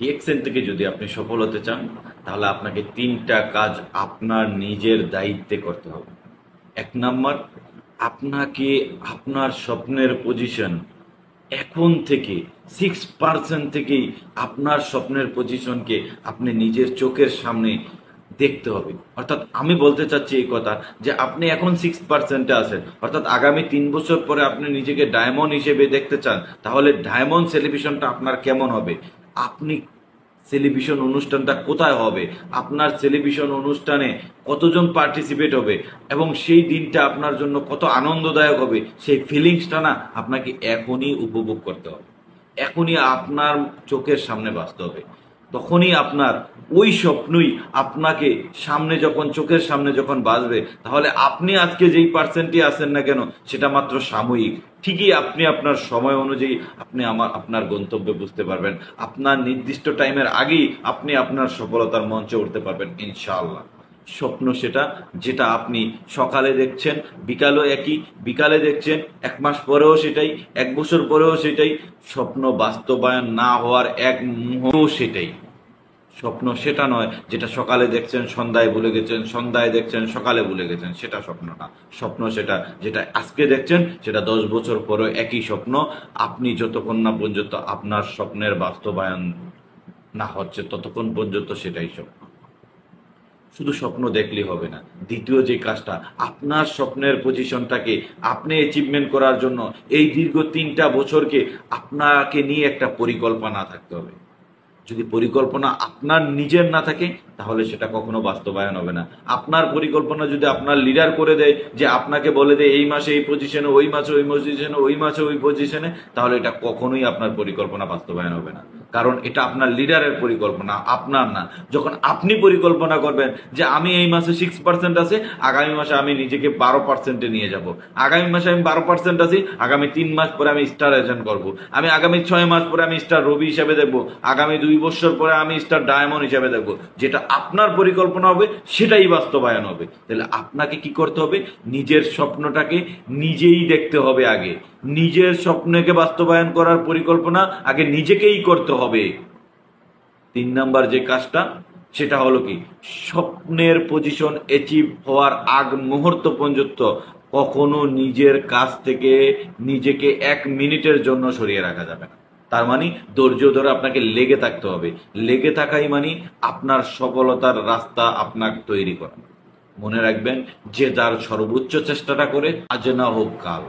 DXN থেকে যদি আপনি সফল হতে চান তাহলে আপনাকে 3টা কাজ আপনার নিজের দায়িত্বে করতে হবে। 1 নাম্বার, আপনাকে আপনার স্বপ্নের পজিশন এখন থেকে 6% থেকেই আপনার স্বপ্নের পজিশনকে আপনি নিজের চোখের সামনে দেখতে হবে। অর্থাৎ আমি বলতে চাচ্ছি এই কথা যে আপনি এখন 6%-এ আছেন, অর্থাৎ আগামী 3 বছর পরে আপনি নিজেকে ডায়মন্ড হিসেবে দেখতে চান, তাহলে ডায়মন্ড সেলিব্রেশনটা আপনার কেমন হবে, আপনি সেলিব্রেশন অনুষ্ঠানটা কোথায় হবে, আপনার সেলিব্রেশন অনুষ্ঠানে কতজন পার্টিসিপেট হবে এবং সেই দিনটা আপনার জন্য কত আনন্দদায়ক হবে, সেই ফিলিংসটা না আপনাকে এখনই উপভোগ করতে হবে, এখনই আপনার চোখের সামনে বাঁচতে হবে। তখনই আপনার ওই স্বপ্নই আপনাকে সামনে যখন চোখের সামনে যখন বাঁচবে, তাহলে আপনি আজকে যেই পার্সেন্টই আছেন না কেন সেটা মাত্র সাময়িক। ঠিকই আপনি আপনার সময় অনুযায়ী আপনি আপনার গন্তব্যে বুঝতে পারবেন, আপনার নির্দিষ্ট টাইমের আগেই আপনি আপনার সফলতার মঞ্চে উঠতে পারবেন ইনশাআল্লাহ। স্বপ্ন সেটা যেটা আপনি সকালে দেখছেন, বিকালেও একই, বিকালে দেখছেন 1 মাস পরেও সেটাই, 1 বছর পরেও সেটাই। স্বপ্ন বাস্তবায়ন না হওয়ার এক মুহূর্তও সেটাই। স্বপ্ন সেটা নয় যেটা সকালে দেখছেন সন্ধ্যায় ভুলে গেছেন, সন্ধ্যায় দেখছেন সকালে ভুলে গেছেন, সেটা স্বপ্ন না। স্বপ্ন সেটা যেটা আজকে দেখছেন সেটা 10 বছর পরেও একই স্বপ্ন। আপনি যতক্ষণ না পর্যন্ত আপনার স্বপ্নের বাস্তবায়ন না হচ্ছে ততক্ষণ পর্যন্ত সেটাই স্বপ্ন। শুধু স্বপ্ন দেখলেই হবে না, দ্বিতীয় যে কাজটা, আপনার স্বপ্নের পজিশনটাকে আপনি অ্যাচিভমেন্ট করার জন্য এই দীর্ঘ 3টা বছরকে আপনাকে নিয়ে একটা পরিকল্পনা থাকতে হবে। যদি পরিকল্পনা আপনার নিজের না থাকে তাহলে সেটা কখনো বাস্তবায়ন হবে না। আপনার পরিকল্পনা যদি আপনার লিডার করে দেয়, যে আপনাকে বলে দেয় এই মাসে এই পজিশনে, ওই মাসে ওই পজিশনে, ওই মাসে ওই পজিশনে, তাহলে এটা কখনোই আপনার পরিকল্পনা বাস্তবায়ন হবে না, কারণ এটা আপনার লিডারের পরিকল্পনা, আপনার না। যখন আপনি পরিকল্পনা করবেন যে আমি এই মাসে 6% আছে, আগামী মাসে আমি নিজেকে 12%-এ নিয়ে যাব, আগামী মাসে আমি 12% আছি, আগামী 3 মাস পরে আমি স্টার এজেন্ট করব, আমি আগামী 6 মাস পরে আমি স্টার রবি হিসেবে দেখবো, আগামী 2 বছর পরে আমি স্টার ডায়মন্ড হিসেবে দেখবো। যেটা আপনার পরিকল্পনা হবে সেটাই বাস্তবায়ন হবে। তাহলে আপনাকে কি করতে হবে, নিজের স্বপ্নটাকে নিজেই দেখতে হবে আগে, নিজের স্বপ্নকে বাস্তবায়ন করার পরিকল্পনা আগে নিজেকেই করতে হবে। 3 নাম্বার যে কাজটা সেটা হলো কি, স্বপ্নের পজিশন অ্যাচিভ হওয়ার আগ মুহূর্ত পর্যন্ত কখনো নিজের কাছ থেকে নিজেকে 1 মিনিটের জন্য সরিয়ে রাখা যাবে না। তার মানে ধৈর্য ধরে আপনাকে লেগে থাকতে হবে। লেগে থাকাই মানে আপনার সফলতার রাস্তা আপনাকে তৈরি করা। মনে রাখবেন, যে যার সর্বোচ্চ চেষ্টাটা করে আজ না হোক কাল,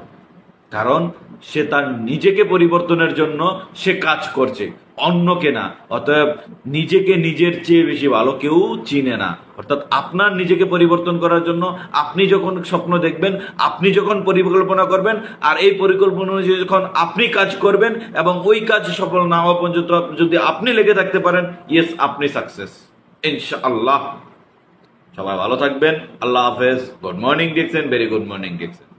কারণ সে তার নিজেকে পরিবর্তনের জন্য সে কাজ করছে, অন্যকে না। অতএব নিজেকে নিজের চেয়ে বেশি ভালো কেউ চিনে না। অর্থাৎ আপনার নিজেকে পরিবর্তন করার জন্য আপনি যখন স্বপ্ন দেখবেন, আপনি যখন পরিকল্পনা করবেন, আর এই পরিকল্পনা অনুযায়ী যখন আপনি কাজ করবেন এবং ওই কাজ সফল না হওয়া পর্যন্ত যদি আপনি লেগে থাকতে পারেন, ইয়েস, আপনি সাকসেস ইনশাআল্লাহ। সবাই ভালো থাকবেন, আল্লাহ হাফেজ। Good morning DXN, very good morning DXN.